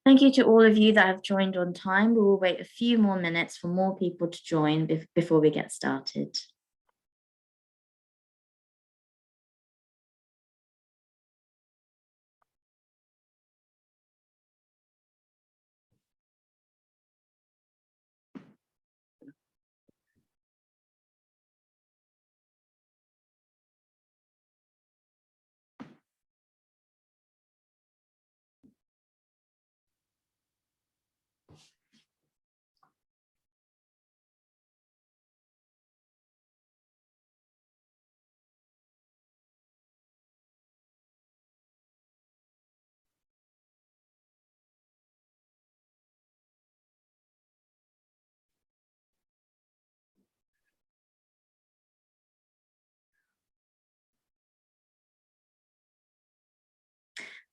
Thank you to all of you that have joined on time. We will wait a few more minutes for more people to join before we get started.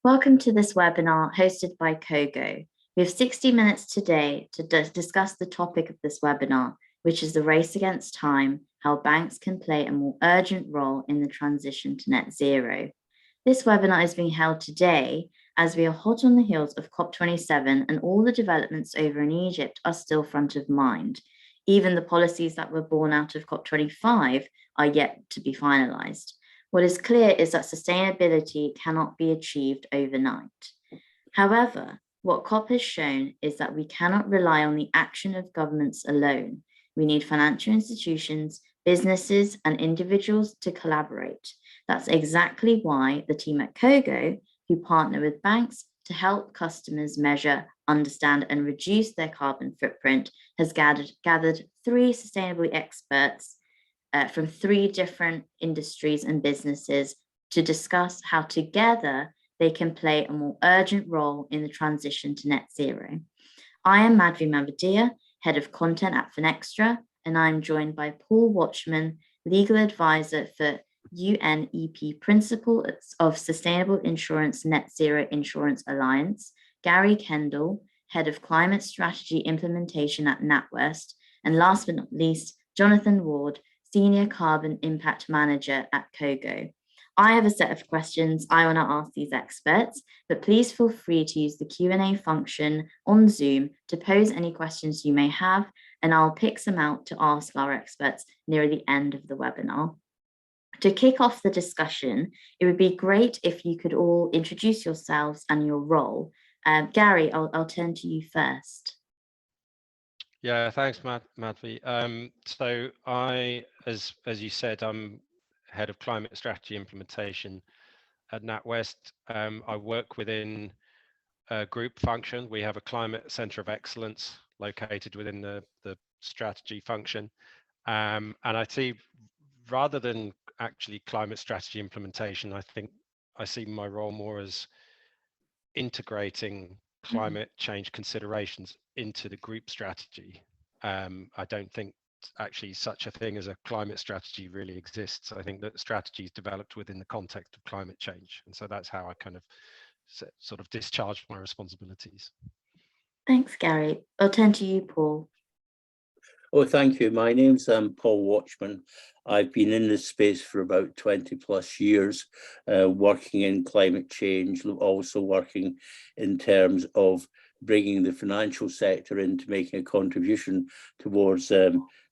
Welcome to this webinar hosted by Cogo. We have 60 minutes today to discuss the topic of this webinar, which is the race against time, how banks can play a more urgent role in the transition to net zero. This webinar is being held today as we are hot on the heels of COP27 and all the developments over in Egypt are still front of mind. Even the policies that were born out of COP25 are yet to be finalized. What is clear is that sustainability cannot be achieved overnight. However, what COP has shown is that we cannot rely on the action of governments alone. We need financial institutions, businesses, and individuals to collaborate. That's exactly why the team at Cogo, who partner with banks to help customers measure, understand, and reduce their carbon footprint, has gathered 3 sustainability experts from 3 different industries and businesses to discuss how together they can play a more urgent role in the transition to net zero. I am Madhvi Mavadia, Head of Content at Finextra, and I'm joined by Paul Watchman, Legal Advisor for UNEP Principle of Sustainable Insurance Net Zero Insurance Alliance, Gary Kendall, Head of Climate Strategy Implementation at NatWest, and last but not least, Jonathan Ward, Senior Carbon Impact Manager at Cogo. I have a set of questions I want to ask these experts, but please feel free to use the Q&A function on Zoom to pose any questions you may have, and I'll pick some out to ask our experts near the end of the webinar. To kick off the discussion, it would be great if you could all introduce yourselves and your role. Gary, I'll turn to you first. Yeah, thanks, Madhvi. So I, as you said, I'm Head of Climate Strategy Implementation at NatWest. I work within a group function. We have a Climate Centre of Excellence located within the strategy function. And I see, rather than actually climate strategy implementation, I think I see my role more as integrating climate change considerations into the group strategy. I don't think actually such a thing as a climate strategy really exists. I think that strategy is developed within the context of climate change. And so that's how I kind of sort of discharge my responsibilities. Thanks, Gary. I'll turn to you, Paul. Oh, thank you. My name's Paul Watchman. I've been in this space for about 20 plus years, working in climate change, also working in terms of bringing the financial sector into making a contribution towards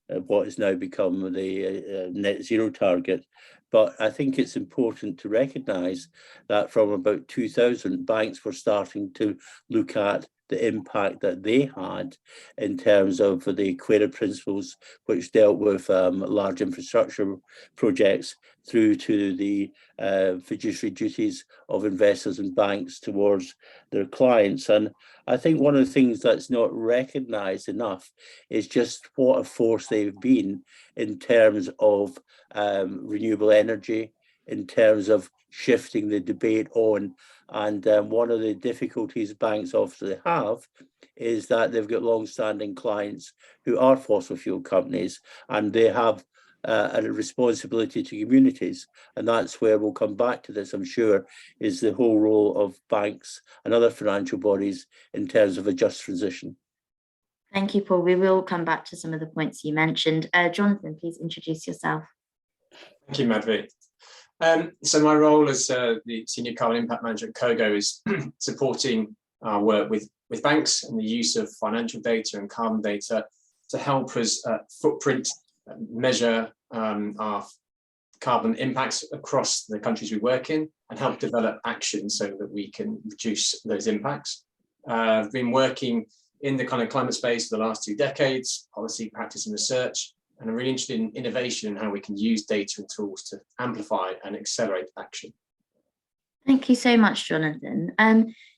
what has now become the net zero target. But I think it's important to recognise that from about 2000, banks were starting to look at the impact that they had in terms of the Equator Principles, which dealt with large infrastructure projects, through to the fiduciary duties of investors and banks towards their clients. And I think one of the things that's not recognised enough is just what a force they've been in terms of renewable energy, in terms of shifting the debate on. And one of the difficulties banks obviously have is that they've got long-standing clients who are fossil fuel companies, and they have a responsibility to communities. And that's where we'll come back to this, I'm sure, is the whole role of banks and other financial bodies in terms of a just transition. Thank you, Paul. We will come back to some of the points you mentioned. Jonathan, please introduce yourself. Thank you, Madhvi. So my role as the Senior Carbon Impact Manager at Cogo is supporting our work with with banks and the use of financial data and carbon data to help us footprint measure our carbon impacts across the countries we work in and help develop action so that we can reduce those impacts. I've been working in the kind of climate space for the last 2 decades, policy, practice and research, and I'm really interested in innovation and how we can use data and tools to amplify and accelerate action. Thank you so much, Jonathan.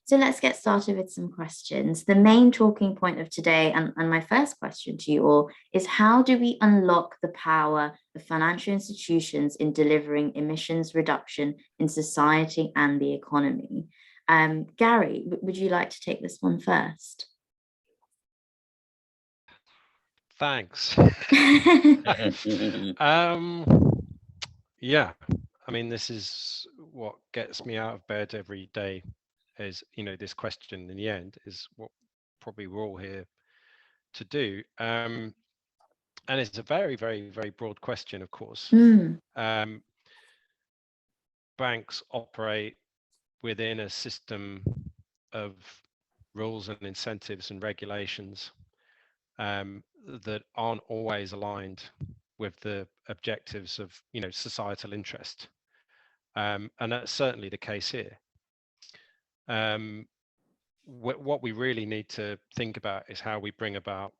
So let's get started with some questions. The main talking point of today, and my first question to you all, is how do we unlock the power of financial institutions in delivering emissions reduction in society and the economy? Gary, would you like to take this one first? Thanks. Yeah, I mean, this is what gets me out of bed every day is, this question in the end is what probably we're all here to do. And it's a very, very, very broad question, of course. Banks operate within a system of rules and incentives and regulations that aren't always aligned with the objectives of societal interest, and that's certainly the case here. What we really need to think about is how we bring about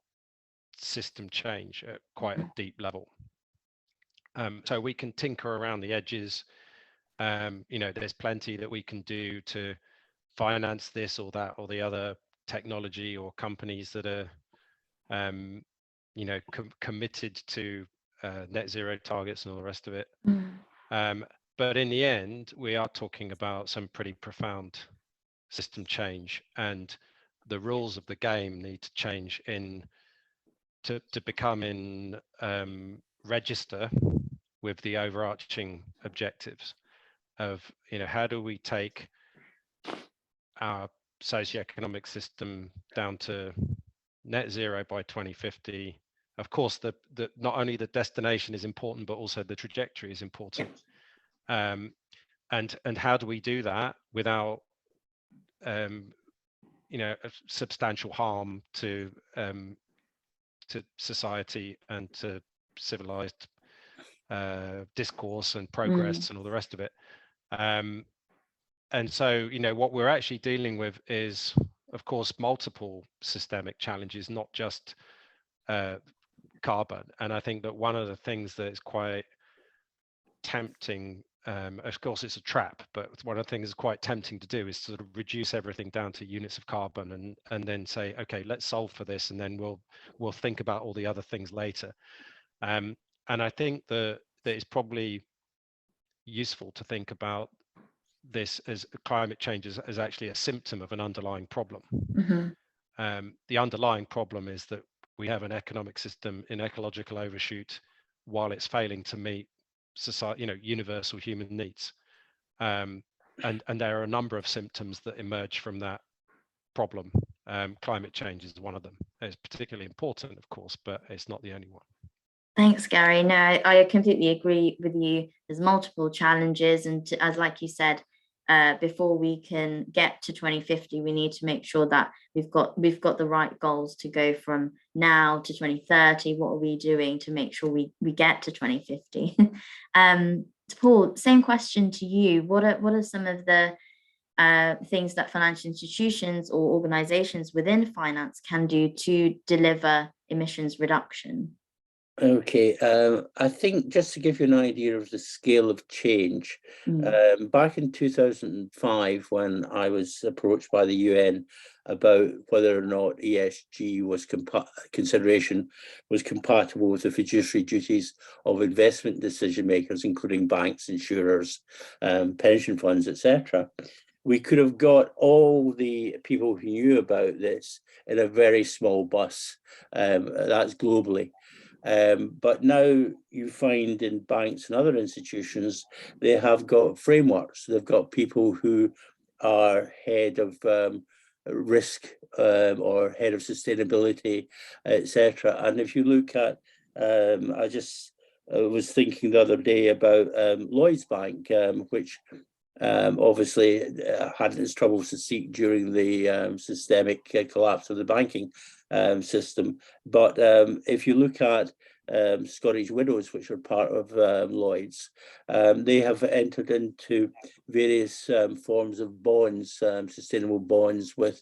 system change at quite a deep level. So we can tinker around the edges. There's plenty that we can do to finance this or that or the other technology or companies that are committed to net zero targets and all the rest of it. But in the end, we are talking about some pretty profound system change, and the rules of the game need to change to become in register with the overarching objectives of how do we take our socioeconomic system down to net zero by 2050. Of course, the not only the destination is important, but also the trajectory is important. And how do we do that without a substantial harm to society and to civilized discourse and progress and all the rest of it. And so, what we're actually dealing with is, of course, multiple systemic challenges, not just carbon. And I think that one of the things that is quite tempting, of course, it's a trap, but one of the things that's quite tempting to do is sort of reduce everything down to units of carbon and then say, okay, let's solve for this, and then we'll think about all the other things later. And I think that it's probably useful to think about this as climate change as actually a symptom of an underlying problem. The underlying problem is that we have an economic system in ecological overshoot while it's failing to meet society, universal human needs. And there are a number of symptoms that emerge from that problem. Climate change is one of them. It's particularly important, of course, but it's not the only one. Thanks, Gary. No, I completely agree with you. There's multiple challenges, and as like you said, before we can get to 2050, we need to make sure that we've got the right goals to go from now to 2030. What are we doing to make sure we get to 2050? Paul, same question to you. What are some of the things that financial institutions or organizations within finance can do to deliver emissions reduction? Okay, I think just to give you an idea of the scale of change, back in 2005, when I was approached by the UN about whether or not ESG was consideration was compatible with the fiduciary duties of investment decision makers, including banks, insurers, pension funds, etc., we could have got all the people who knew about this in a very small bus. That's globally. But now you find in banks and other institutions, they have got frameworks. They've got people who are head of risk or head of sustainability, etc. And if you look at, I was thinking the other day about Lloyds Bank, which obviously had its troubles to seek during the systemic collapse of the banking system. But if you look at Scottish Widows, which are part of Lloyd's, they have entered into various forms of bonds, sustainable bonds with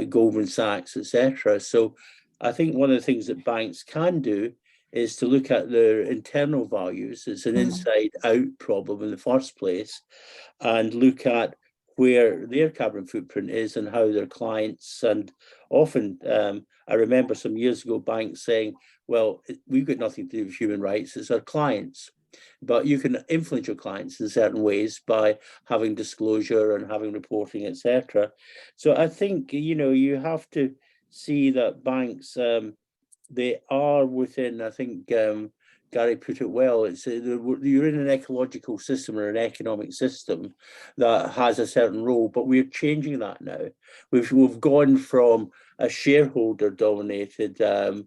Goldman Sachs, etc. So I think one of the things that banks can do is to look at their internal values. It's an inside out problem in the first place, and look at where their carbon footprint is and how their clients, and often I remember some years ago banks saying, well, we've got nothing to do with human rights, it's our clients. But you can influence your clients in certain ways by having disclosure and having reporting, etc. So I think, you have to see that banks, they are within, I think Gary put it well, it's you're in an ecological system or an economic system that has a certain role, but we're changing that now. We've gone from a shareholder dominated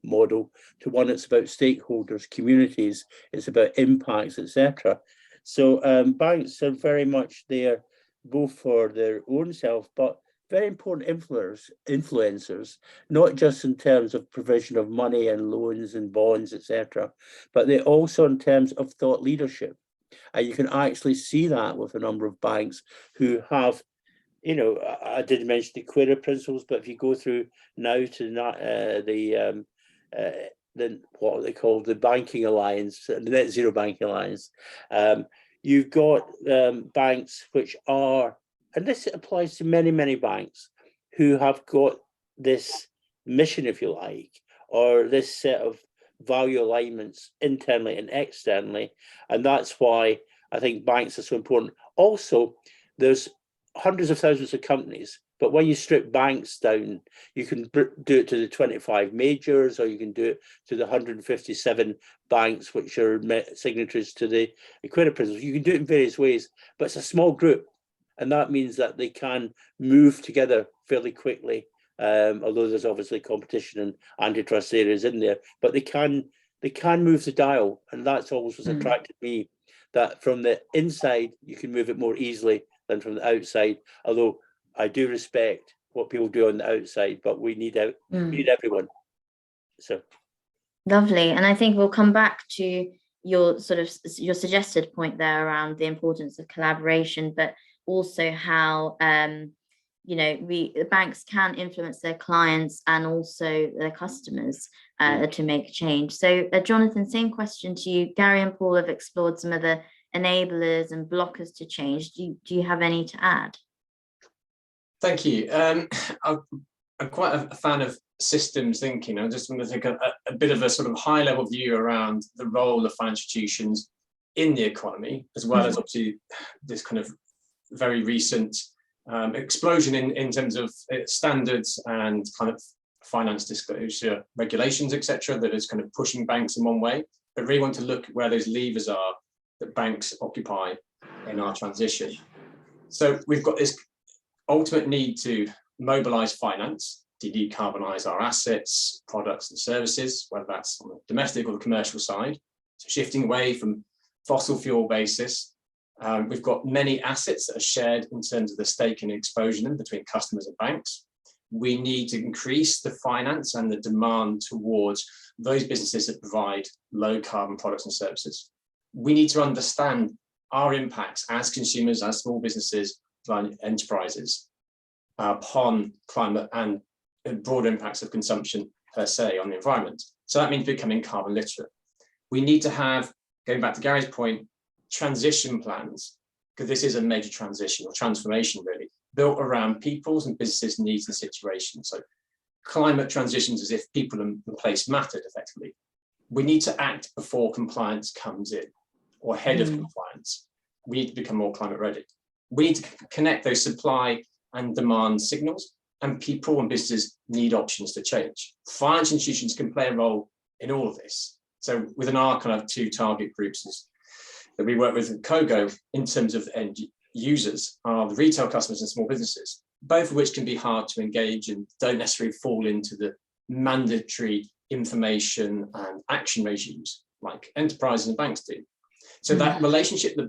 model to one that's about stakeholders, communities, it's about impacts, etc. So banks are very much there both for their own self, but very important influencers, not just in terms of provision of money and loans and bonds, etc., but they also in terms of thought leadership. And you can actually see that with a number of banks who have, I did mention the Query principles, but if you go through now to what they call the Banking Alliance, the Net Zero Banking Alliance, you've got banks which are, and this applies to many, many banks who have got this mission, if you like, or this set of value alignments internally and externally. And that's why I think banks are so important. Also, there's hundreds of thousands of companies, but when you strip banks down, you can do it to the 25 majors, or you can do it to the 157 banks which are signatories to the Equator Principles. You can do it in various ways, but it's a small group. And that means that they can move together fairly quickly, although there's obviously competition and antitrust areas in there, but they can move the dial. And that's always what's attracted me, that from the inside, you can move it more easily than from the outside. Although I do respect what people do on the outside, but we need everyone. So lovely. And I think we'll come back to your suggested point there around the importance of collaboration, but also how banks can influence their clients and also their customers to make change. So Jonathan, same question to you. Gary and Paul have explored some of the enablers and blockers to change. Do you have any to add? Thank you. I'm quite a fan of systems thinking. I just want to take a bit of a sort of high level view around the role of financial institutions in the economy, as well as obviously this kind of very recent explosion in terms of standards and kind of finance disclosure regulations, etc., that is kind of pushing banks in one way. But really want to look at where those levers are that banks occupy in our transition. So we've got this ultimate need to mobilize finance to decarbonize our assets, products and services, whether that's on the domestic or the commercial side. So shifting away from fossil fuel basis. We've got many assets that are shared in terms of the stake and exposure between customers and banks. We need to increase the finance and the demand towards those businesses that provide low carbon products and services. We need to understand our impacts as consumers, as small businesses, enterprises upon climate and broader impacts of consumption per se on the environment. So that means becoming carbon literate. We need to have, going back to Gary's point, transition plans, because this is a major transition or transformation really, built around people's and businesses' needs and situations. So climate transitions as if people and place mattered effectively. We need to act before compliance comes in or ahead of compliance. We need to become more climate ready. We need to connect those supply and demand signals, and people and businesses need options to change. Financial institutions can play a role in all of this. So within our kind of two target groups that we work with at Cogo in terms of end users are the retail customers and small businesses, both of which can be hard to engage and don't necessarily fall into the mandatory information and action regimes like enterprises and banks do. So that relationship that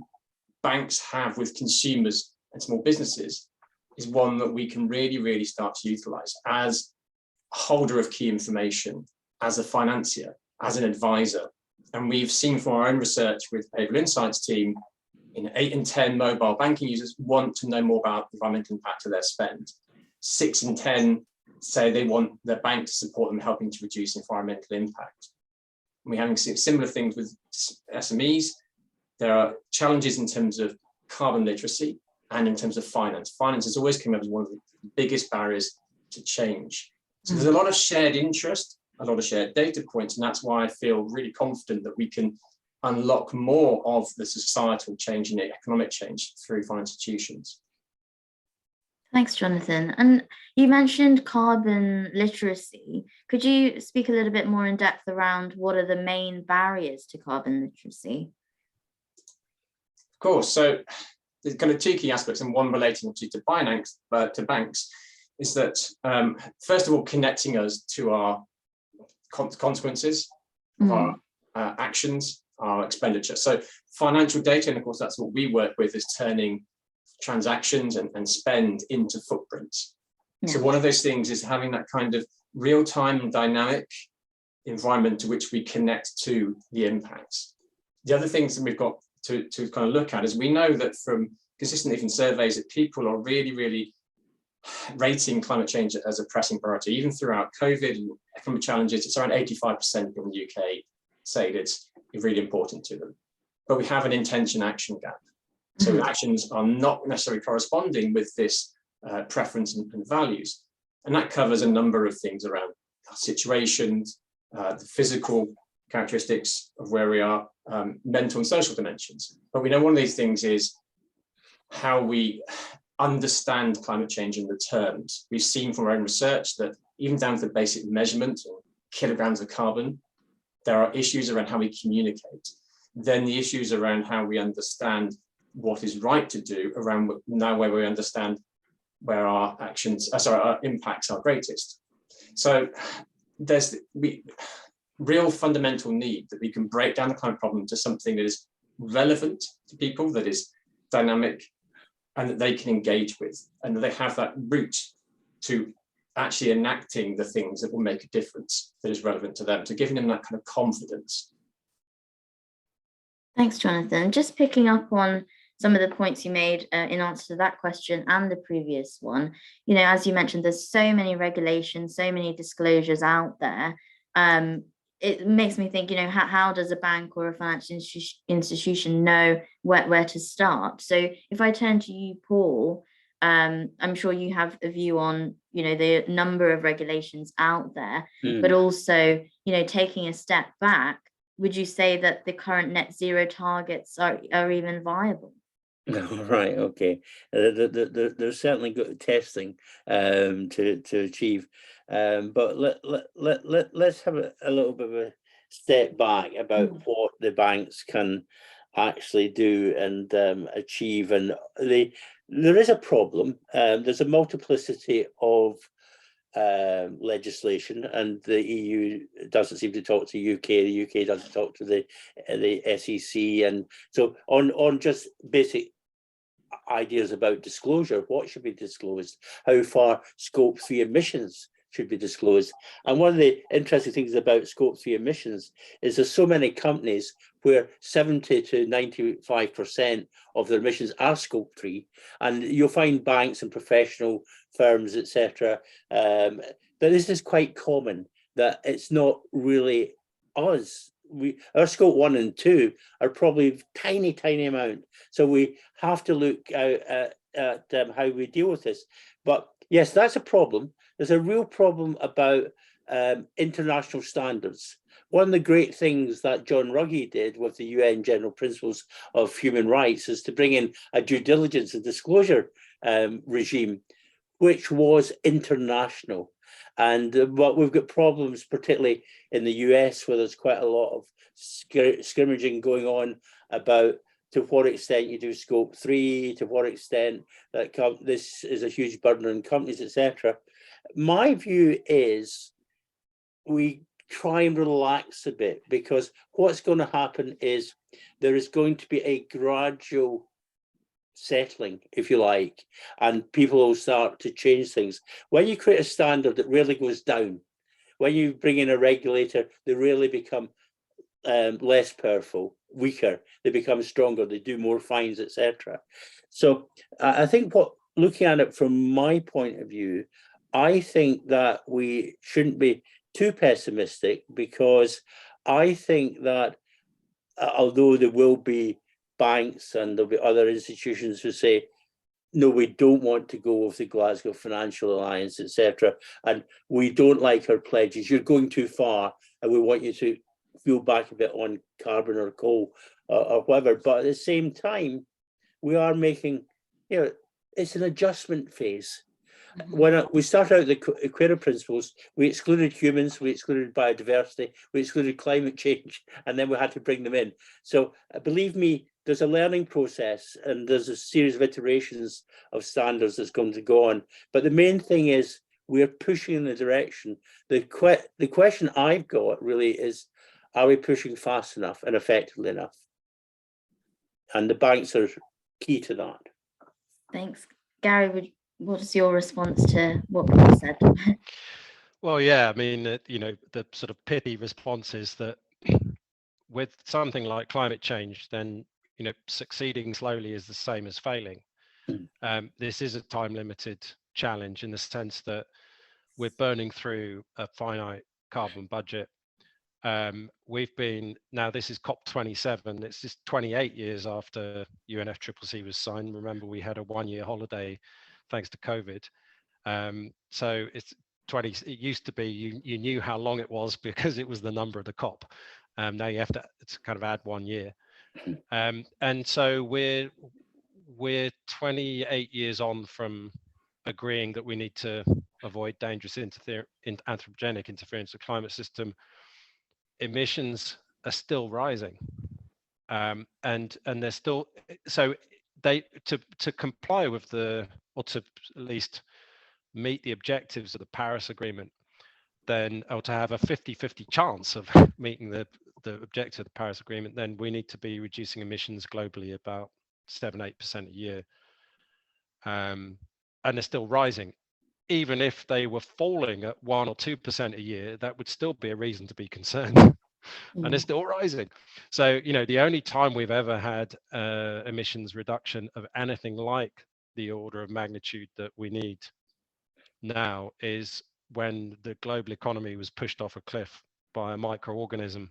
banks have with consumers and small businesses is one that we can really start to utilize as a holder of key information, as a financier, as an advisor. And we've seen from our own research with the Behavioural Insights team, 8 in 10 mobile banking users want to know more about the environmental impact of their spend. 6 in 10 say they want their bank to support them helping to reduce environmental impact. And we're having similar things with SMEs. There are challenges in terms of carbon literacy and in terms of finance. Finance has always come up as one of the biggest barriers to change. So there's a lot of shared interest, a lot of shared data points, and that's why I feel really confident that we can unlock more of the societal change and the economic change through financial institutions. Thanks, Jonathan. And you mentioned carbon literacy. Could you speak a little bit more in depth around what are the main barriers to carbon literacy? Of course. So there's kind of 2 key aspects, and one relating to banks, is that first of all, connecting us to our consequences of our actions, our expenditure. So financial data, and of course that's what we work with, is turning transactions and spend into footprints. Yeah. So one of those things is having that kind of real-time and dynamic environment to which we connect to the impacts. The other things that we've got to kind of look at is we know that from consistently from surveys that people are really rating climate change as a pressing priority. Even throughout COVID and economic challenges, it's around 85% in the UK say that it's really important to them. But we have an intention action gap. So actions are not necessarily corresponding with this preference and values. And that covers a number of things around situations, the physical characteristics of where we are, mental and social dimensions. But we know one of these things is how we understand climate change in the terms. We've seen from our own research that even down to the basic measurement in kilograms of carbon, there are issues around how we communicate. Then the issues around how we understand what is right to do around now where we understand where our actions, our impacts are greatest. So there's the real fundamental need that we can break down the climate problem to something that is relevant to people, that is dynamic, and that they can engage with, and that they have that route to actually enacting the things that will make a difference that is relevant to them, to giving them that kind of confidence. Thanks, Jonathan. Just picking up on some of the points you made in answer to that question and the previous one, you know, as you mentioned, there's so many regulations, so many disclosures out there. It makes me think, you know, how does a bank or a financial institution know where to start? So if I turn to you, Paul, I'm sure you have a view on, you know, the number of regulations out there, but also, you know, taking a step back, would you say that the current net zero targets are even viable? Right. Okay. There's certainly good testing to achieve, but let's have a little bit of a step back about what the banks can actually do and achieve. And there is a problem. There's a multiplicity of legislation, and the EU doesn't seem to talk to the UK doesn't talk to the SEC, and so on just basic ideas about disclosure, what should be disclosed, how far Scope 3 emissions should be disclosed. And one of the interesting things about Scope 3 emissions is there's so many companies where 70 to 95% of their emissions are Scope 3, and you'll find banks and professional firms, etc. But this is quite common, that it's not really us. Our Scope 1 and 2 are probably tiny amount. So we have to look out at how we deal with this. But yes, that's a problem. There's a real problem about international standards. One of the great things that John Ruggie did with the UN General Principles of Human Rights is to bring in a due diligence and disclosure regime, which was international. And what we've got problems, particularly in the US, where there's quite a lot of scrimmaging going on about to what extent you do Scope 3, to what extent that this is a huge burden on companies, etc. My view is we try and relax a bit, because what's going to happen is there is going to be a gradual settling, if you like, and people will start to change things. When you create a standard that really goes down, when you bring in a regulator, they really become less powerful, weaker, they become stronger, they do more fines, etc. So I think looking at it from my point of view, I think that we shouldn't be too pessimistic, because I think that although there will be banks and there'll be other institutions who say, no, we don't want to go with the Glasgow Financial Alliance, etc. And we don't like our pledges. You're going too far, and we want you to feel back a bit on carbon or coal or whatever. But at the same time, we are making, it's an adjustment phase. When we start out the Quera principles, we excluded humans, we excluded biodiversity, we excluded climate change, and then we had to bring them in. So believe me, there's a learning process, and there's a series of iterations of standards that's going to go on. But the main thing is we're pushing in the direction. The question I've got really is, are we pushing fast enough and effectively enough? And the banks are key to that. Thanks. Gary, what's your response to what Paul said? Well, yeah, I mean, the sort of pithy response is that with something like climate change, then, succeeding slowly is the same as failing. This is a time-limited challenge in the sense that we're burning through a finite carbon budget. Now this is COP27, it's just 28 years after UNFCCC was signed. Remember, we had a 1-year holiday thanks to COVID. So it used to be you knew how long it was because it was the number of the COP. Now you have to kind of add 1 year. And so we're 28 years on from agreeing that we need to avoid dangerous anthropogenic interference with the climate system. Emissions are still rising, and they're still, so to comply with or to at least meet the objectives of the Paris Agreement, then, or to have a 50-50 chance of meeting the objective of the Paris Agreement, then we need to be reducing emissions globally about 7-8% a year, and they're still rising. Even if they were falling at 1 or 2% a year, that would still be a reason to be concerned. And they're still rising. So, the only time we've ever had emissions reduction of anything like the order of magnitude that we need now is when the global economy was pushed off a cliff by a microorganism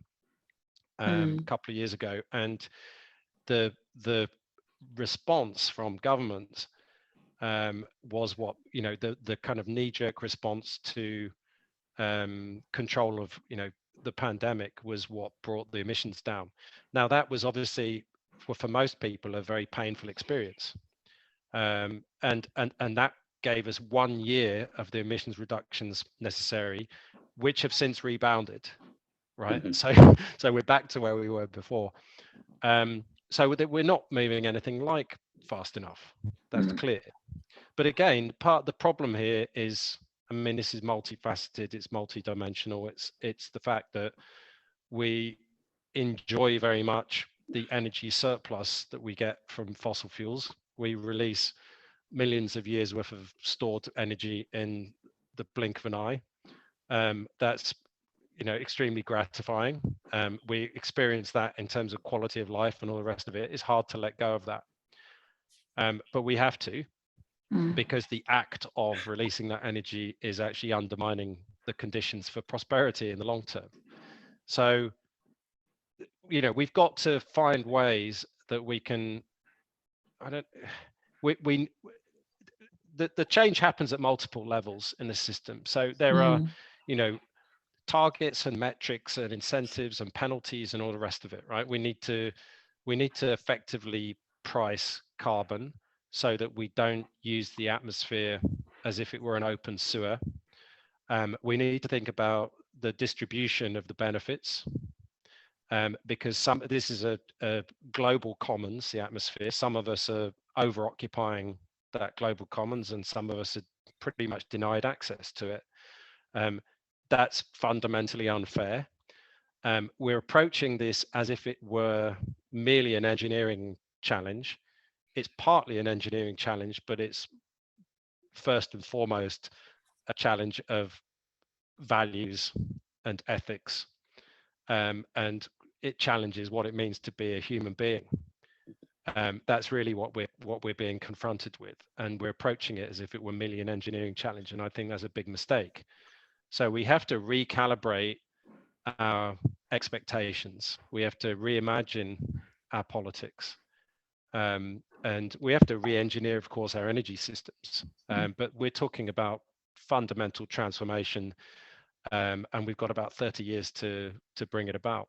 a couple of years ago. And the response from governments was what, the kind of knee-jerk response to control of, the pandemic was what brought the emissions down. Now, that was obviously, for most people, a very painful experience. And that gave us 1 year of the emissions reductions necessary, which have since rebounded, right? So we're back to where we were before. So we're not moving anything like fast enough. That's clear. But again, part of the problem here is, I mean, this is multifaceted, it's multidimensional. It's the fact that we enjoy very much the energy surplus that we get from fossil fuels. We release millions of years worth of stored energy in the blink of an eye. That's extremely gratifying. We experience that in terms of quality of life and all the rest of it. It's hard to let go of that, but we have to, because the act of releasing that energy is actually undermining the conditions for prosperity in the long term. So, we've got to find ways that we can, the change happens at multiple levels in the system. So there are, targets and metrics and incentives and penalties and all the rest of it, right? We need to effectively price carbon so that we don't use the atmosphere as if it were an open sewer. We need to think about the distribution of the benefits, because this is a global commons, the atmosphere. Some of us are over-occupying that global commons, and some of us are pretty much denied access to it. That's fundamentally unfair. We're approaching this as if it were merely an engineering challenge. it's partly an engineering challenge, but it's first and foremost a challenge of values and ethics, and it challenges what it means to be a human being. That's really what we're being confronted with, and we're approaching it as if it were merely an engineering challenge, and I think that's a big mistake. So we have to recalibrate our expectations. We have to reimagine our politics, and we have to re-engineer, of course, our energy systems. But we're talking about fundamental transformation, and we've got about 30 years to bring it about.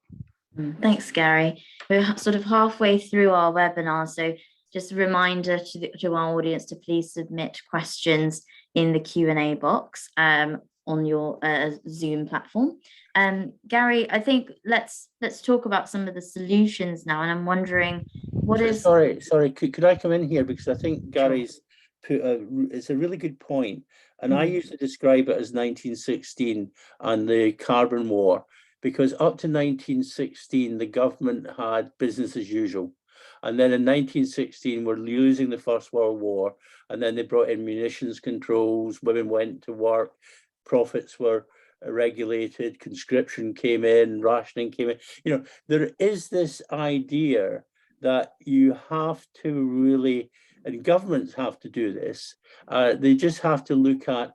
Thanks, Gary. We're sort of halfway through our webinar, so just a reminder to our audience to please submit questions in the Q&A box on your Zoom platform. Gary, I think let's talk about some of the solutions now, and I'm wondering what is. Sorry, could I come in here, because I think Gary's put it's a really good point, and I used to describe it as 1916 and the carbon war, because up to 1916 the government had business as usual, and then in 1916 we're losing the First World War, and then they brought in munitions controls, women went to work, profits were regulated, conscription came in, rationing came in. You know, there is this idea that you have to really, and governments have to do this, they just have to look at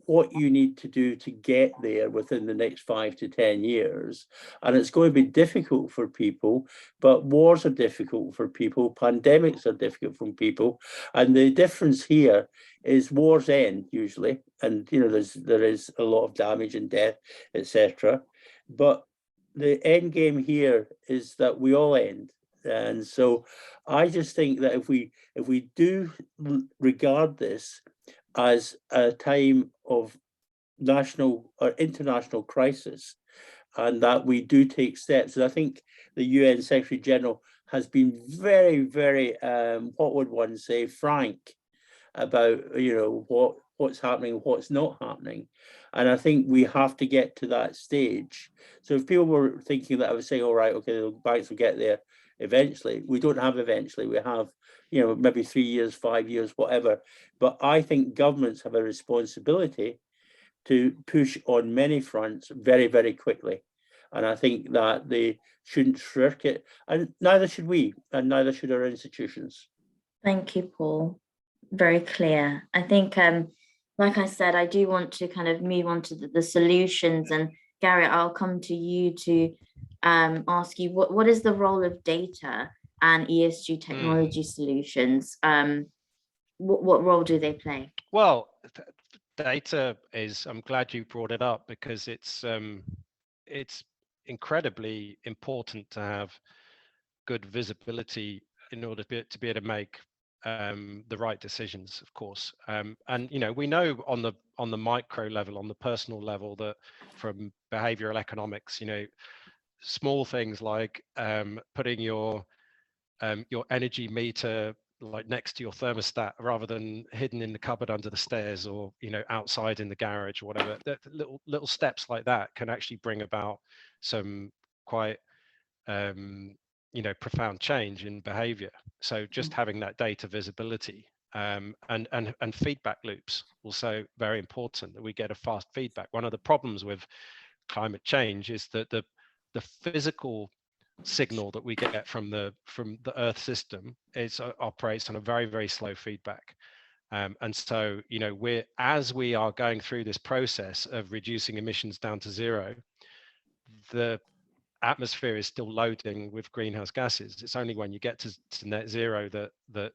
what you need to do to get there within the next 5 to 10 years. And it's going to be difficult for people, but wars are difficult for people, pandemics are difficult for people. And the difference here is wars end usually, and you know there is a lot of damage and death, etc. But the end game here is that we all end. And so I just think that if we do regard this as a time of national or international crisis, and that we do take steps, and I think the UN Secretary General has been very, very, what would one say, frank about, you know, what's happening, what's not happening. And I think we have to get to that stage. So if people were thinking that I was saying, all right, okay, the banks will get there eventually, we don't have eventually. We have, you know, maybe 3 years, 5 years, whatever. But I think governments have a responsibility to push on many fronts very, very quickly. And I think that they shouldn't shirk it, and neither should we, and neither should our institutions. Thank you, Paul. Very clear. I think, like I said, I do want to kind of move on to the solutions. And Gary, I'll come to you to ask you what is the role of data and ESG technology solutions? What role do they play? Well, data is, I'm glad you brought it up, because it's incredibly important to have good visibility in order to be able to make the right decisions, of course. And you know, we know on the micro level, on the personal level, that from behavioral economics, you know, small things like putting your energy meter like next to your thermostat rather than hidden in the cupboard under the stairs, or you know, outside in the garage or whatever. Little steps like that can actually bring about some quite you know, profound change in behavior. So just having that data visibility and feedback loops, also very important, that we get a fast feedback. One of the problems with climate change is that the physical signal that we get from the Earth system operates on a very, very slow feedback. And so, you know, as we are going through this process of reducing emissions down to zero, the atmosphere is still loading with greenhouse gases. It's only when you get to net zero that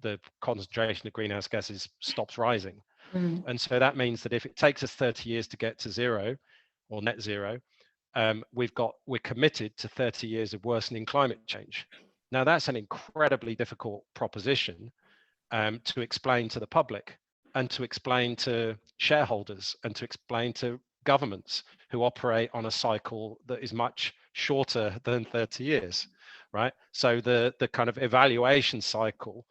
the concentration of greenhouse gases stops rising. And so that means that if it takes us 30 years to get to zero or net zero, we're committed to 30 years of worsening climate change. Now that's an incredibly difficult proposition to explain to the public, and to explain to shareholders, and to explain to governments who operate on a cycle that is much shorter than 30 years, right? So the kind of evaluation cycle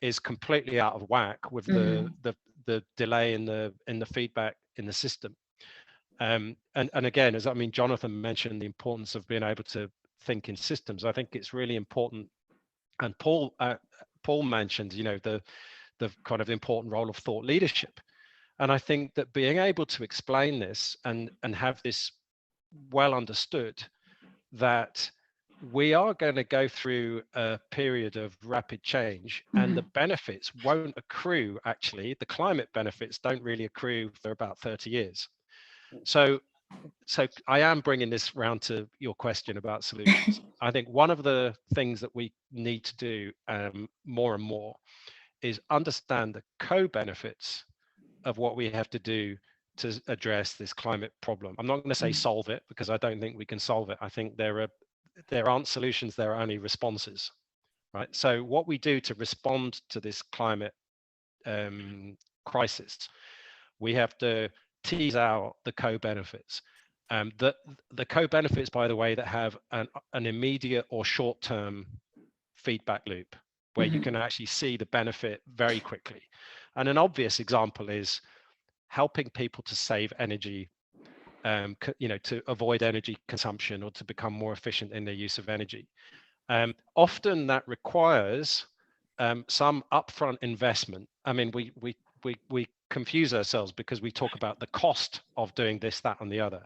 is completely out of whack with the delay in the feedback in the system. And again, as I mean, Jonathan mentioned the importance of being able to think in systems. I think it's really important, and Paul Paul mentioned, the kind of important role of thought leadership. And I think that being able to explain this and have this well understood, that we are going to go through a period of rapid change, and the benefits won't accrue. Actually, the climate benefits don't really accrue for about 30 years. So I am bringing this round to your question about solutions. I think one of the things that we need to do more and more is understand the co-benefits of what we have to do to address this climate problem. I'm not going to say solve it, because I don't think we can solve it. I think there aren't solutions, there are only responses, right? So what we do to respond to this climate crisis, we have to tease out the co-benefits. The co-benefits, by the way, that have an immediate or short-term feedback loop, where you can actually see the benefit very quickly. And an obvious example is helping people to save energy, to avoid energy consumption or to become more efficient in their use of energy. Often that requires some upfront investment. I mean, we confuse ourselves because we talk about the cost of doing this, that, and the other.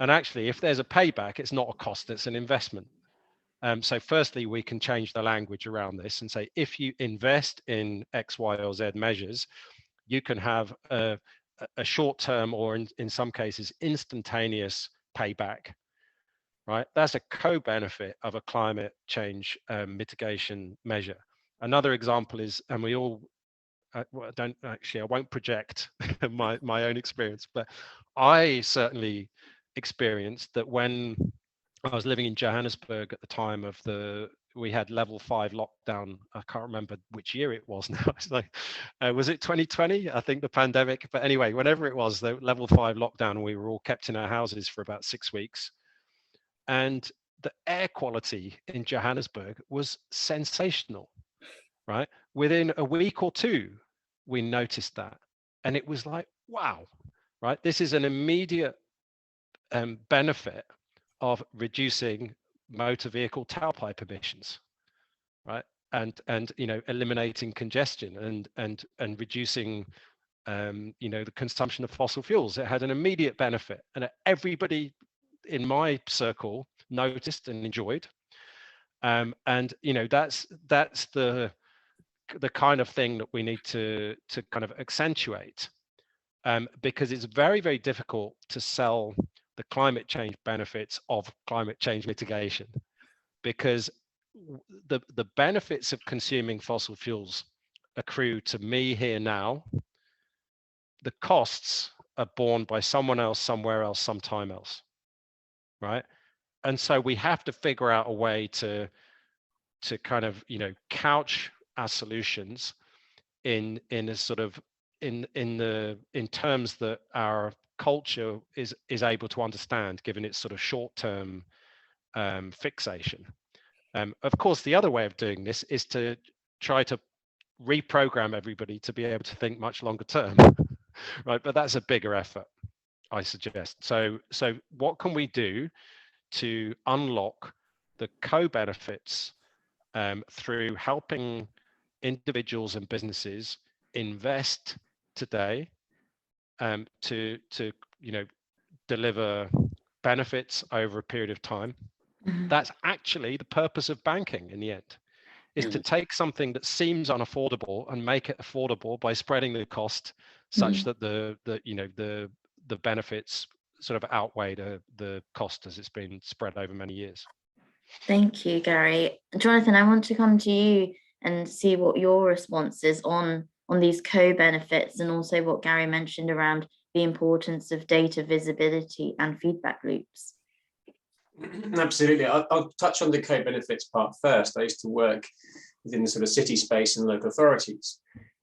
And actually, if there's a payback, it's not a cost, it's an investment. So firstly, we can change the language around this and say, if you invest in X, Y, or Z measures, you can have a short-term, or in some cases, instantaneous payback, right? That's a co-benefit of a climate change mitigation measure. Another example is, and we all, I won't project my own experience, but I certainly experienced that when I was living in Johannesburg at the time of we had level 5 lockdown. I can't remember which year it was now. It's like, was it 2020? I think the pandemic. But anyway, whenever it was, the level 5 lockdown, we were all kept in our houses for about 6 weeks. And the air quality in Johannesburg was sensational, right? Within a week or two, we noticed that. And it was like, wow, right? This is an immediate benefit of reducing motor vehicle tailpipe emissions, right? And eliminating congestion and reducing the consumption of fossil fuels. It had an immediate benefit, and everybody in my circle noticed and enjoyed. And that's the kind of thing that we need to kind of accentuate, because it's very, very difficult to sell the climate change benefits of climate change mitigation, because the benefits of consuming fossil fuels accrue to me here now. The costs are borne by someone else, somewhere else, sometime else, right? And so we have to figure out a way to kind of couch our solutions in a sort of in terms that our culture is able to understand, given its sort of short-term fixation. Of course, the other way of doing this is to try to reprogram everybody to be able to think much longer term, right? But that's a bigger effort, I suggest. So what can we do to unlock the co-benefits through helping individuals and businesses invest today to deliver benefits over a period of time? That's actually the purpose of banking in the end, is to take something that seems unaffordable and make it affordable by spreading the cost such that the benefits sort of outweigh the cost as it's been spread over many years. Thank you, Gary. Jonathan, I want to come to you and see what your response is on these co-benefits, and also what Gary mentioned around the importance of data visibility and feedback loops. Absolutely. I'll touch on the co-benefits part first. I used to work within the sort of city space and local authorities.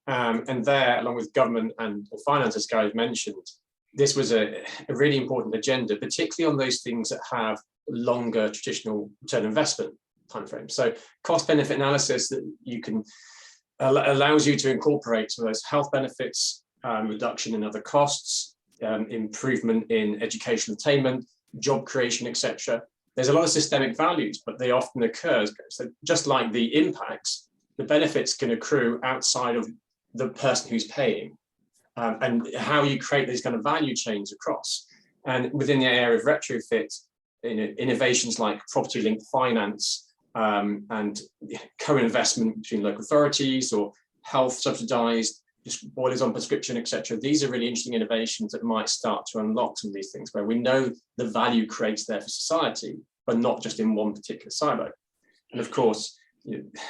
And there, along with government and finance, as Gary mentioned, this was a really important agenda, particularly on those things that have longer traditional return investment timeframes. So cost benefit analysis that you can allows you to incorporate some of those health benefits, reduction in other costs, improvement in educational attainment, job creation, etc. There's a lot of systemic values, but they often occur. So just like the impacts, the benefits can accrue outside of the person who's paying, and how you create these kind of value chains across. And within the area of retrofit, innovations like property-linked finance and co-investment between local authorities or health subsidized, just boilers on prescription, etc. These are really interesting innovations that might start to unlock some of these things where we know the value creates there for society, but not just in one particular silo. And of course,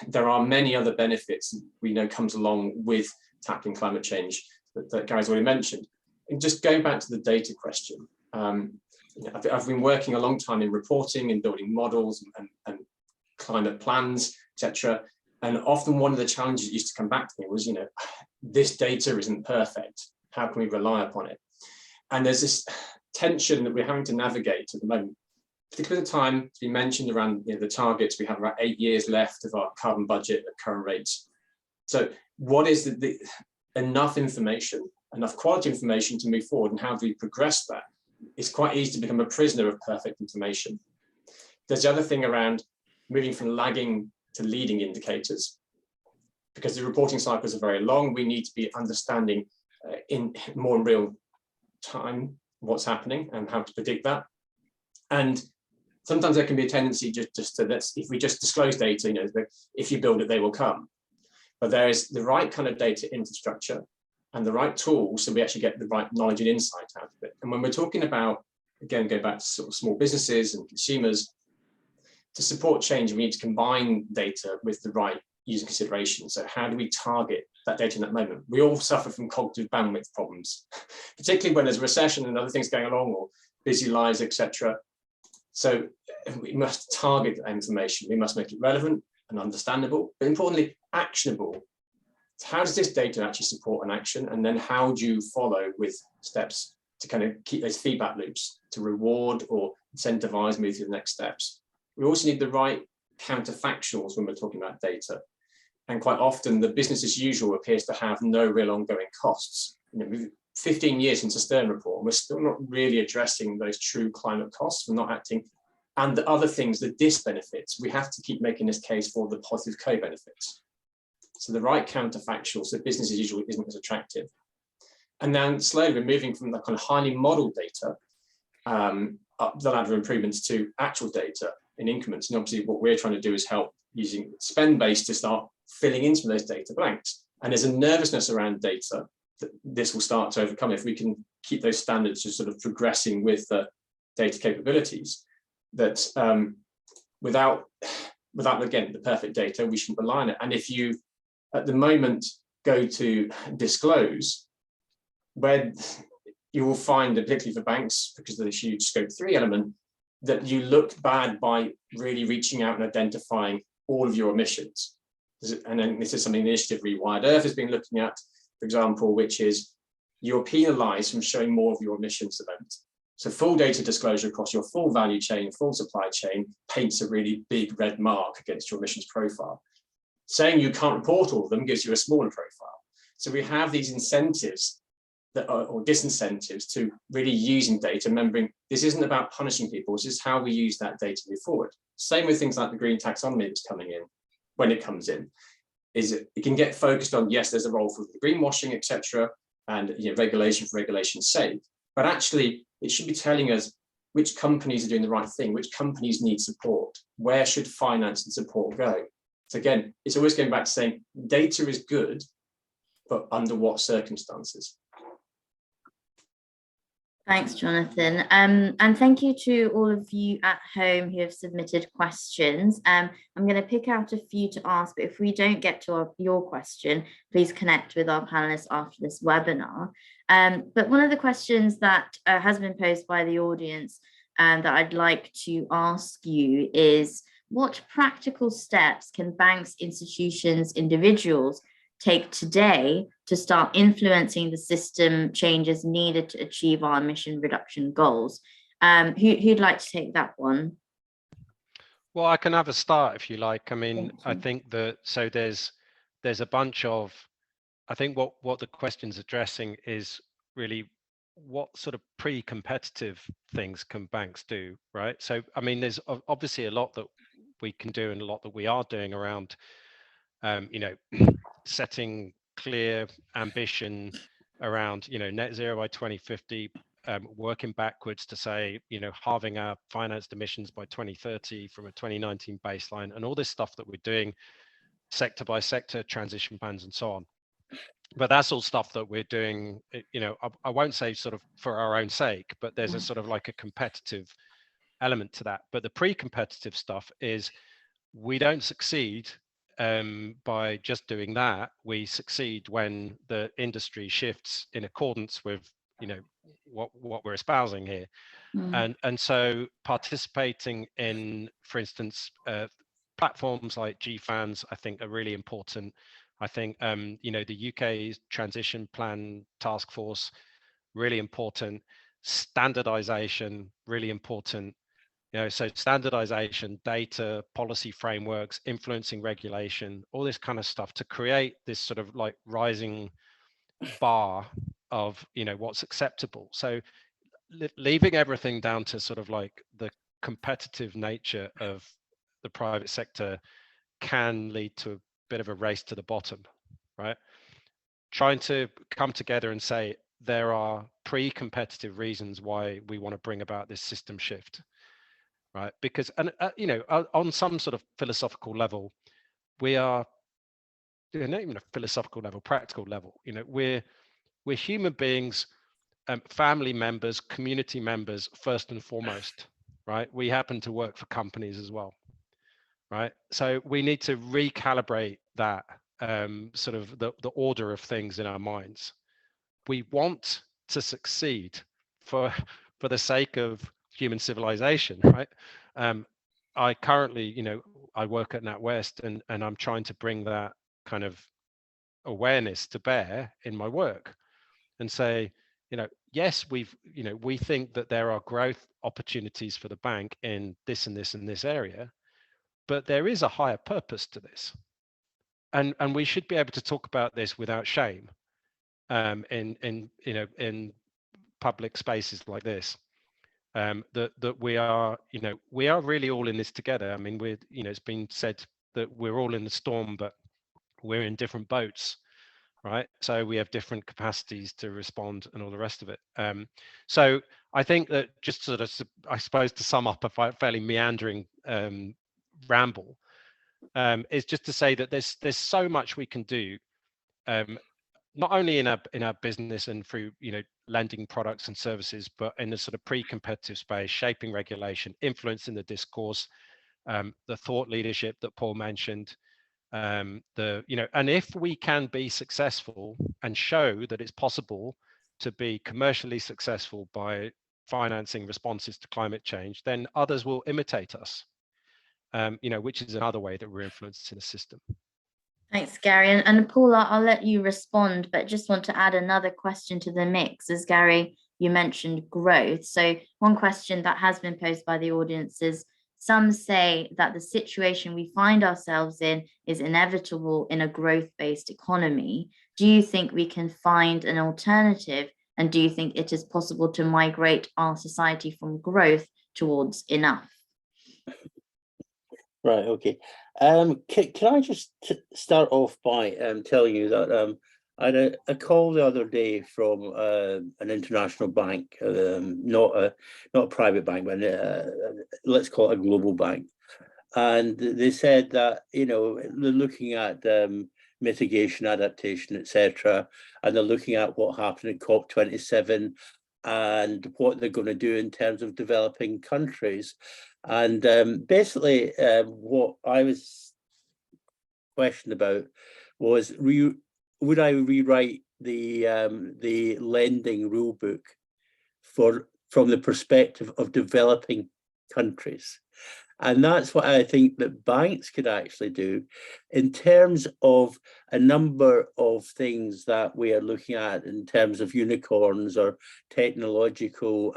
there are many other benefits we know comes along with tackling climate change that Gary's already mentioned. And just going back to the data question, I've been working a long time in reporting and building models and climate plans, etc. And often one of the challenges that used to come back to me was, this data isn't perfect. How can we rely upon it? And there's this tension that we're having to navigate at the moment, particularly the time to be mentioned around the targets. We have about 8 years left of our carbon budget at current rates. So what is the enough information, enough quality information to move forward, and how do we progress that? It's quite easy to become a prisoner of perfect information. There's the other thing around moving from lagging to leading indicators. Because the reporting cycles are very long, we need to be understanding in real time what's happening and how to predict that. And sometimes there can be a tendency just to, if we just disclose data, if you build it, they will come. But there is the right kind of data infrastructure and the right tools so we actually get the right knowledge and insight out of it. And when we're talking about, again, go back to sort of small businesses and consumers, to support change, we need to combine data with the right user consideration. So how do we target that data in that moment? We all suffer from cognitive bandwidth problems, particularly when there's a recession and other things going along, or busy lives, etc. So we must target that information. We must make it relevant and understandable, but importantly, actionable. So how does this data actually support an action? And then how do you follow with steps to kind of keep those feedback loops, to reward or incentivize, move to the next steps? We also need the right counterfactuals when we're talking about data. And quite often the business as usual appears to have no real ongoing costs. We've 15 years since the Stern report, and we're still not really addressing those true climate costs. We're not acting, and the other things, the disbenefits, we have to keep making this case for the positive co-benefits. So the right counterfactuals, so business as usual isn't as attractive. And then slowly we're moving from the kind of highly modeled data up the ladder of improvements to actual data in increments. And obviously what we're trying to do is help using spend-based to start filling in some of those data blanks. And there's a nervousness around data that this will start to overcome if we can keep those standards just sort of progressing with the data capabilities. That without again the perfect data, we shouldn't rely on it. And if you at the moment go to disclose, where you will find that particularly for banks, because of this huge scope 3 element, that you look bad by really reaching out and identifying all of your emissions. And then this is something the initiative Rewired Earth has been looking at, for example, which is you're penalized from showing more of your emissions event. So full data disclosure across your full value chain, full supply chain, paints a really big red mark against your emissions profile. Saying you can't report all of them gives you a smaller profile. So we have these incentives that are, or disincentives to really using data, remembering this isn't about punishing people, this is how we use that data to move forward. Same with things like the green taxonomy that's coming in, when it comes in, is it can get focused on, yes, there's a role for the greenwashing, etc., and regulation for regulation's sake, but actually it should be telling us which companies are doing the right thing, which companies need support, where should finance and support go. So again, it's always going back to saying data is good, but under what circumstances? Thanks, Jonathan. And thank you to all of you at home who have submitted questions. I'm going to pick out a few to ask, but if we don't get to your question, please connect with our panelists after this webinar. But one of the questions that has been posed by the audience that I'd like to ask you is, what practical steps can banks, institutions, individuals take today to start influencing the system changes needed to achieve our emission reduction goals? Who'd like to take that one? Well, I can have a start if you like. I mean, I think that, so there's a bunch of, I think what the question's addressing is really what sort of pre-competitive things can banks do, right? So, I mean, there's obviously a lot that we can do and a lot that we are doing around setting clear ambition around, net zero by 2050, working backwards to say, halving our financed emissions by 2030 from a 2019 baseline, and all this stuff that we're doing sector by sector, transition plans and so on. But that's all stuff that we're doing, I won't say sort of for our own sake, but there's a sort of like a competitive element to that. But the pre-competitive stuff is, we don't succeed by just doing that. We succeed when the industry shifts in accordance with, what we're espousing here. And so participating in, for instance, platforms like GFANS, I think, are really important. I think, the UK's transition plan task force, really important. Standardization, really important. So standardization, data, policy frameworks, influencing regulation, all this kind of stuff to create this sort of like rising bar of, what's acceptable. So leaving everything down to sort of like the competitive nature of the private sector can lead to a bit of a race to the bottom, right? Trying to come together and say there are pre-competitive reasons why we want to bring about this system shift, right? Because, and on some sort of philosophical level, we are, not even a philosophical level, practical level, we're human beings, family members, community members, first and foremost, right? We happen to work for companies as well, right? So we need to recalibrate that sort of the order of things in our minds. We want to succeed for the sake of human civilization, right? I currently, I work at NatWest, and I'm trying to bring that kind of awareness to bear in my work and say, yes, we think that there are growth opportunities for the bank in this and this and this area, but there is a higher purpose to this. And we should be able to talk about this without shame in public spaces like this. That we are really all in this together. I mean, it's been said that we're all in the storm, but we're in different boats, right? So we have different capacities to respond and all the rest of it. So I think that, just sort of, I suppose, to sum up a fairly meandering ramble, is just to say that there's so much we can do, not only in our business and through lending products and services, but in the sort of pre-competitive space, shaping regulation, influencing the discourse, the thought leadership that Paul mentioned, and if we can be successful and show that it's possible to be commercially successful by financing responses to climate change, then others will imitate us, which is another way that we're influencing the system. Thanks, Gary. And Paula, I'll let you respond, but just want to add another question to the mix. As Gary, you mentioned growth. So one question that has been posed by the audience is, some say that the situation we find ourselves in is inevitable in a growth-based economy. Do you think we can find an alternative? And do you think it is possible to migrate our society from growth towards enough? Right, okay. Can I just start off by telling you that I had a call the other day from an international bank, not a private bank, but let's call it a global bank. And they said that, they're looking at mitigation, adaptation, etc. And they're looking at what happened at COP27 and what they're going to do in terms of developing countries. And basically, what I was questioned about was, would I rewrite the lending rule book from the perspective of developing countries? And that's what I think that banks could actually do in terms of a number of things that we are looking at in terms of unicorns or technological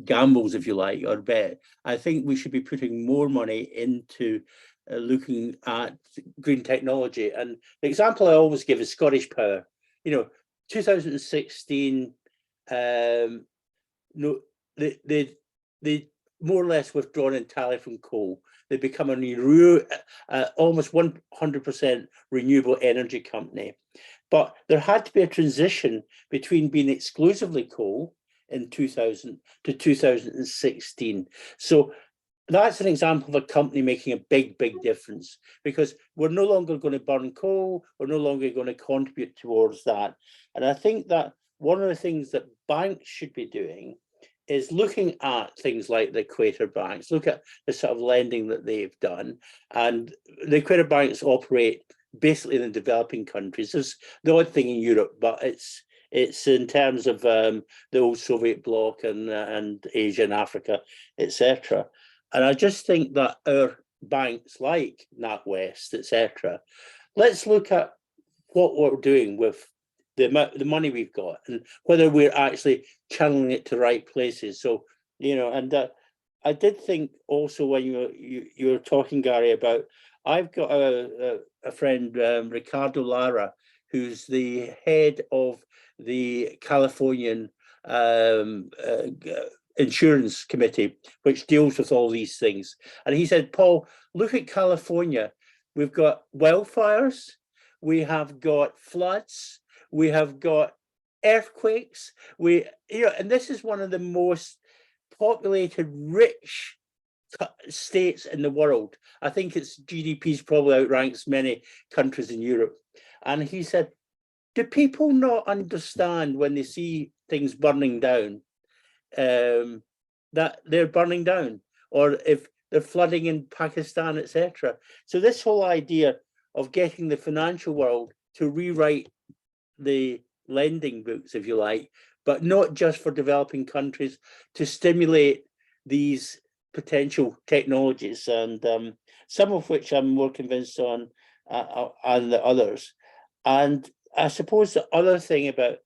gambles, if you like, or bet. I think we should be putting more money into looking at green technology. And the example I always give is Scottish Power. 2016, no, they more or less withdrawn entirely from coal. They become almost 100% renewable energy company. But there had to be a transition between being exclusively coal in 2000 to 2016. So that's an example of a company making a big, big difference, because we're no longer going to burn coal, we're no longer going to contribute towards that. And I think that one of the things that banks should be doing is looking at things like the Equator banks, look at the sort of lending that they've done. And the Equator banks operate basically in the developing countries. There's the odd thing in Europe, but it's in terms of the old Soviet bloc and Asia and Africa, etc. And I just think that our banks like NatWest, etc., let's look at what we're doing with the money we've got and whether we're actually channeling it to right places. So, you know, and I did think also when you were talking, Gary, about, I've got a friend, Ricardo Lara, who's the head of the Californian insurance committee, which deals with all these things. And he said, Paul, look at California. We've got wildfires, we have got floods, we have got earthquakes, and this is one of the most populated, rich states in the world. I think its GDP's probably outranks many countries in Europe. And he said, do people not understand when they see things burning down, that they're burning down, or if they're flooding in Pakistan, etc. So this whole idea of getting the financial world to rewrite the lending books, if you like, but not just for developing countries, to stimulate these potential technologies, and some of which I'm more convinced on than the others. And I suppose the other thing about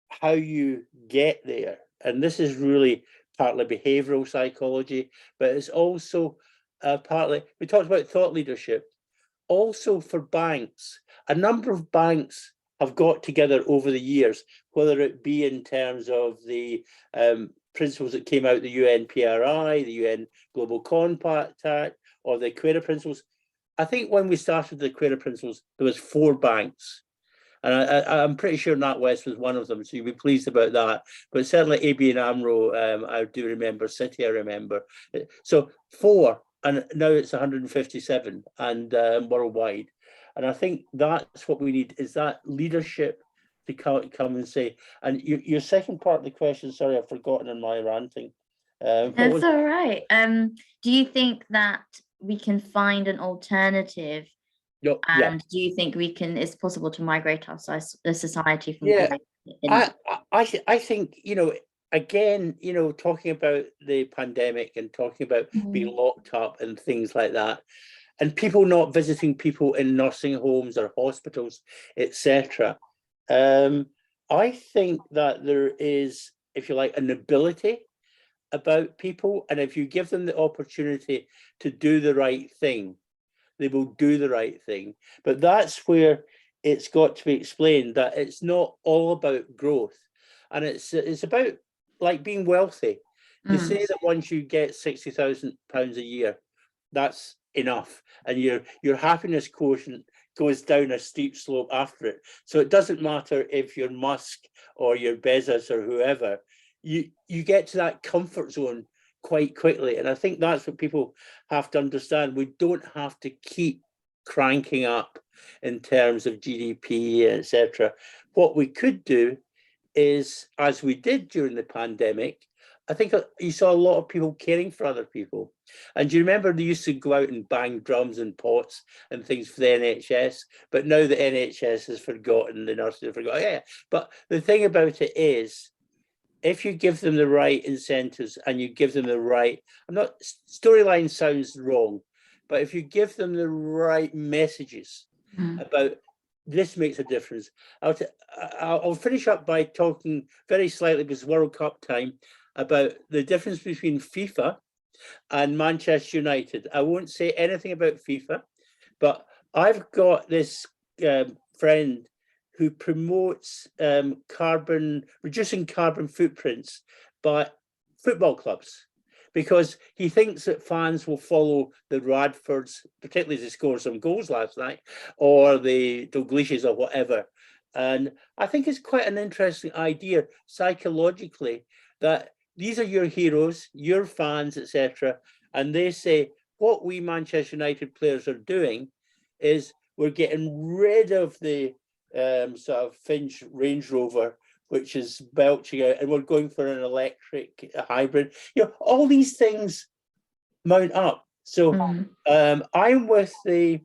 how you get there, and this is really partly behavioral psychology, but it's also partly, we talked about thought leadership, also for banks. A number of banks have got together over the years, whether it be in terms of the principles that came out, the UNPRI, the UN Global Compact Act, or the Equator Principles. I think when we started the Equator Principles, there was 4 banks. And I'm pretty sure NatWest was one of them, so you'll be pleased about that. But certainly ABN AMRO, I do remember, Citi, I remember. So 4, and now it's 157 and worldwide. And I think that's what we need, is that leadership to come and say. And your second part of the question, sorry, I've forgotten in my ranting. That's all right. Do you think that we can find an alternative? And do you think it's possible to migrate our society from? Yeah, I think, you know, again, you know, talking about the pandemic and talking about being locked up and things like that, and people not visiting people in nursing homes or hospitals, etc. I think that there is, if you like, a nobility about people, and if you give them the opportunity to do the right thing, they will do the right thing. But that's where it's got to be explained that it's not all about growth, and it's about like being wealthy. They say that once you get £60,000 a year, that's enough, and your happiness quotient goes down a steep slope after it. So it doesn't matter if you're Musk or you're Bezos or whoever, you get to that comfort zone quite quickly. And I think that's what people have to understand. We don't have to keep cranking up in terms of GDP, etc. What we could do is, as we did during the pandemic, I think you saw a lot of people caring for other people. And do you remember they used to go out and bang drums and pots and things for the NHS? But now the NHS has forgotten, the nurses have forgotten. Yeah, but the thing about it is, if you give them the right incentives and you give them the right, storyline sounds wrong, but if you give them the right messages about this makes a difference. I'll finish up by talking very slightly, because World Cup time, about the difference between FIFA and Manchester United. I won't say anything about FIFA, but I've got this friend who promotes reducing carbon footprints by football clubs. because he thinks that fans will follow the Radfords, particularly to score some goals last night, or the Dalglishes or whatever. And I think it's quite an interesting idea psychologically that these are your heroes, your fans, etc. And they say, what we Manchester United players are doing is we're getting rid of the sort of Finch Range Rover, which is belching out, and we're going for an electric hybrid. You know, all these things mount up. So I'm with the,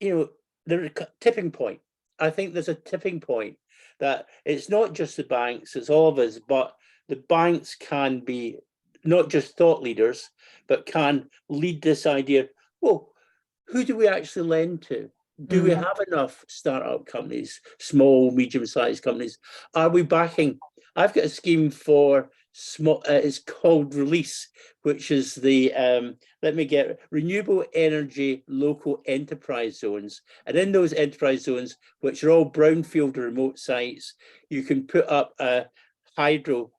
the tipping point. I think there's a tipping point that it's not just the banks, it's all of us, but the banks can be not just thought leaders, but can lead this idea, well, who do we actually lend to? Do we have enough startup companies, small, medium-sized companies? Are we backing? I've got a scheme for small, it's called Release, which is the, renewable energy local enterprise zones. And in those enterprise zones, which are all brownfield remote sites, you can put up a hydro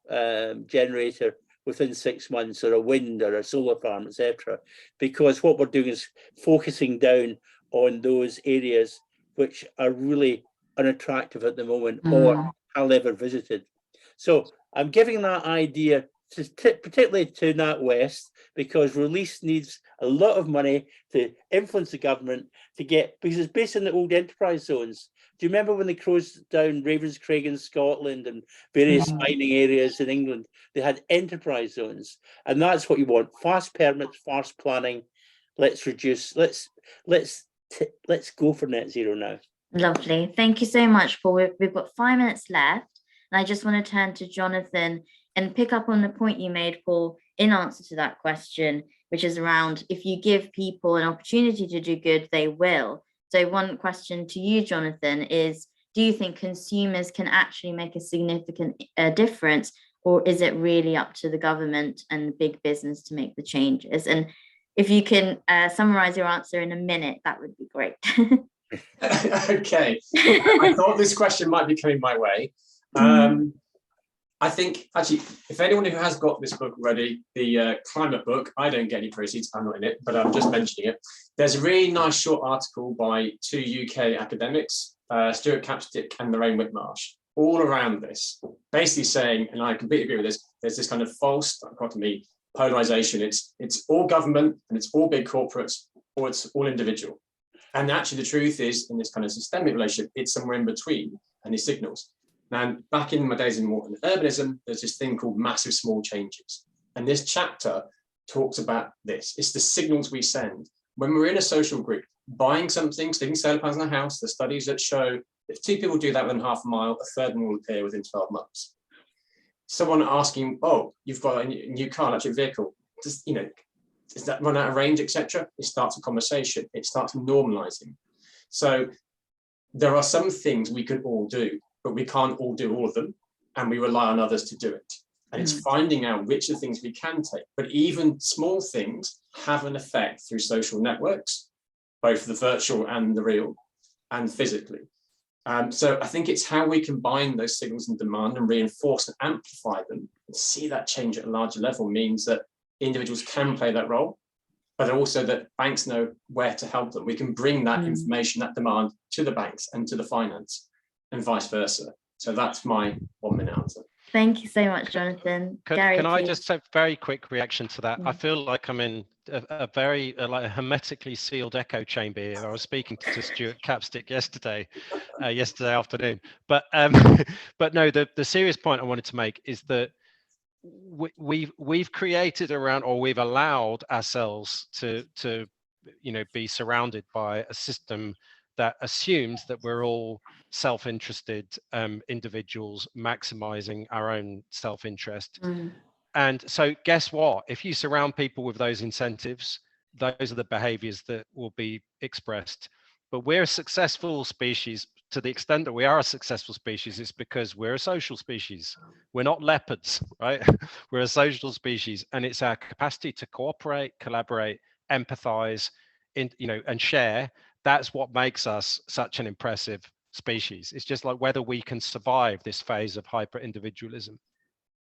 generator within 6 months, or a wind or a solar farm, etc. Because what we're doing is focusing down on those areas which are really unattractive at the moment or however visited. So I'm giving that idea to particularly to NatWest, because Release needs a lot of money to influence the government to get, because it's based on the old enterprise zones. Do you remember when they closed down Ravenscraig in Scotland and various mining areas in England? They had enterprise zones, and that's what you want: fast permits, fast planning. Let's reduce. Let's go for net zero now. Lovely. Thank you so much, Paul. We've got 5 minutes left, and I just want to turn to Jonathan and pick up on the point you made, Paul, in answer to that question, which is around if you give people an opportunity to do good, they will. So one question to you, Jonathan, is, do you think consumers can actually make a significant difference, or is it really up to the government and big business to make the changes? And if you can summarize your answer in a minute, that would be great. Okay. I thought this question might be coming my way. I think, actually, if anyone who has got this book already, the climate book, I don't get any proceeds, I'm not in it, but I'm just mentioning it. There's a really nice short article by 2 UK academics, Stuart Capstick and Lorraine Whitmarsh, all around this, basically saying, and I completely agree with this, there's this kind of false dichotomy, polarization. It's all government and it's all big corporates, or it's all individual. And actually the truth is, in this kind of systemic relationship, it's somewhere in between, and these signals. Now, back in my days in urbanism, there's this thing called massive small changes. And this chapter talks about this. It's the signals we send. When we're in a social group, buying something, sticking solar panels in the house, the studies that show if 2 people do that within half a mile, a third one will appear within 12 months. Someone asking, oh, you've got a new car, electric vehicle, does that run out of range, etc.? It starts a conversation. It starts normalizing. So there are some things we can all do, but we can't all do all of them, and we rely on others to do it. And it's finding out which of the things we can take. But even small things have an effect through social networks, both the virtual and the real, and physically. So I think it's how we combine those signals and demand and reinforce and amplify them and see that change at a larger level means that individuals can play that role, but also that banks know where to help them. We can bring that information, that demand to the banks and to the finance, and vice versa. So that's my 1 minute answer. Thank you so much, Jonathan. Gary, can I please. just say a very quick reaction to that? I feel like I'm in a very like a hermetically sealed echo chamber here. I was speaking to Stuart Capstick yesterday afternoon, but but no, the serious point I wanted to make is that we've created around, or we've allowed ourselves to be surrounded by a system that assumes that we're all self-interested individuals maximizing our own self-interest. And so guess what? If you surround people with those incentives, those are the behaviors that will be expressed. But we're a successful species. To the extent that we are a successful species, it's because we're a social species. We're not leopards, right? We're a social species, and it's our capacity to cooperate, collaborate, empathize, and share. That's what makes us such an impressive species. It's just like whether we can survive this phase of hyper individualism.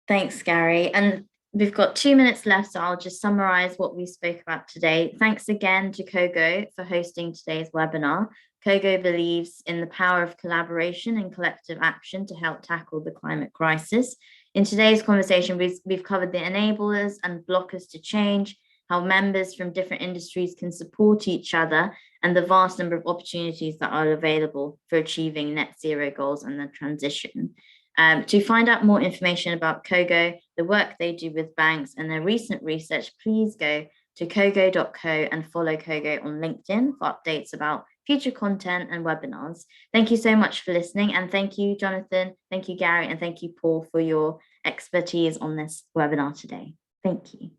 Thanks, Gary. And We've got 2 minutes left, so I'll just summarize what we spoke about today. Thanks again to Cogo for hosting today's webinar. Cogo believes in the power of collaboration and collective action to help tackle the climate crisis. In today's conversation, we've covered the enablers and blockers to change, how members from different industries can support each other, and the vast number of opportunities that are available for achieving net zero goals and the transition. To find out more information about Cogo, the work they do with banks and their recent research, please go to cogo.co and follow Cogo on LinkedIn for updates about future content and webinars. Thank you so much for listening, and thank you, Jonathan, thank you, Gary, and thank you, Paul, for your expertise on this webinar today. Thank you.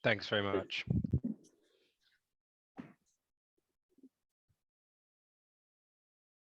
Thanks very much.